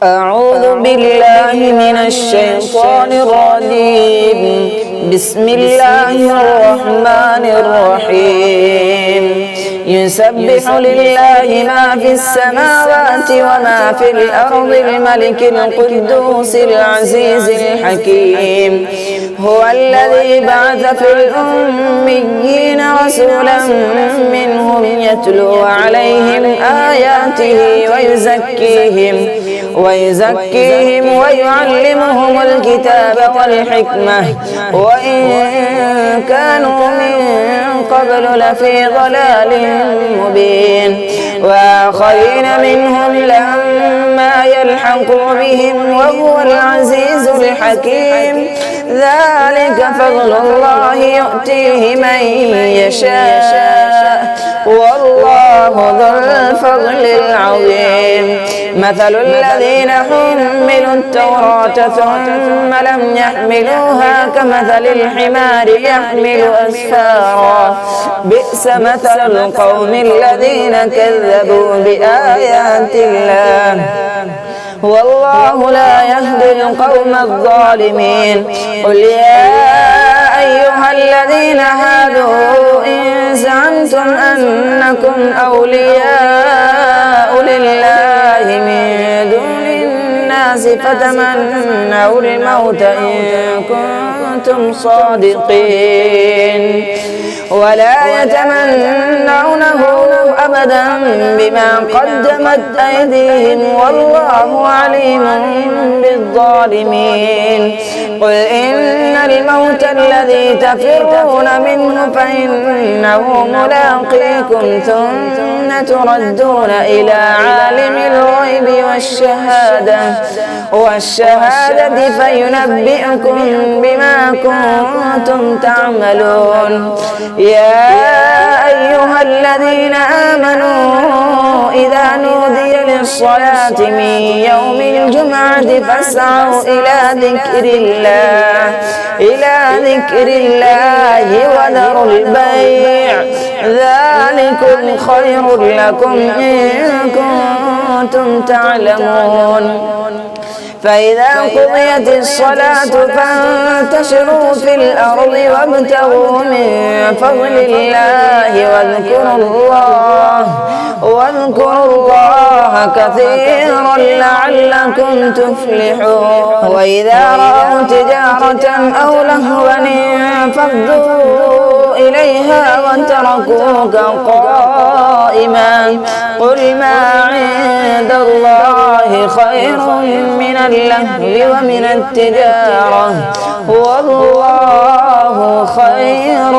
أعوذ بالله من الشيطان الرجيم. بسم الله الرحمن الرحيم. يسبح لله ما في السماوات وما في الأرض الملك القدوس العزيز الحكيم. هو الذي بعث في الأميين رسولا منهم يتلو عليهم آياته ويزكيهم ويعلمهم الكتاب والحكمة وإن كانوا من قبل لفي ضلال مبين. وآخرين منهم لما يلحقوا بهم وهو العزيز الحكيم. ذلك فضل الله يؤتيه من يشاء والله ذو الفضل العظيم. مثل الذين حملوا التوراة ثم لم يحملوها كمثل الحمار يحمل أسفارا. بئس مثل القوم الذين كذبوا بآيات الله والله لا يهدي القوم الظالمين. قل يا أيها الذين هادوا إن زعمتم أنكم أولياء لله من دون الناس فتمنوا الموت إن كنتم صادقين ولا يتمنونه أبدا بما قدمت أيديهم والله عليم بالظالمين. قل إن الموت الذي تفرون منه فإنه ملاقيكم ثم تردون إلى عالم الغيب والشهادة فينبئكم بما كنتم تعملون. يا أيها الذين آمنوا إذا نودي للصلاة من يوم الجمعة فاسعوا إلى ذكر الله وذروا البيع ذلكم خير لكم إن كنتم تعلمون. فإذا قضيت الصلاة فانتشروا في الأرض وابتغوا من فضل الله واذكروا الله كثيرا لعلكم تفلحون. وإذا رأوا تجارة أو لهوا انفضوا إليها وتركوك قائما. قل ما عند الله خير من اللهو ومن التجارة والله خير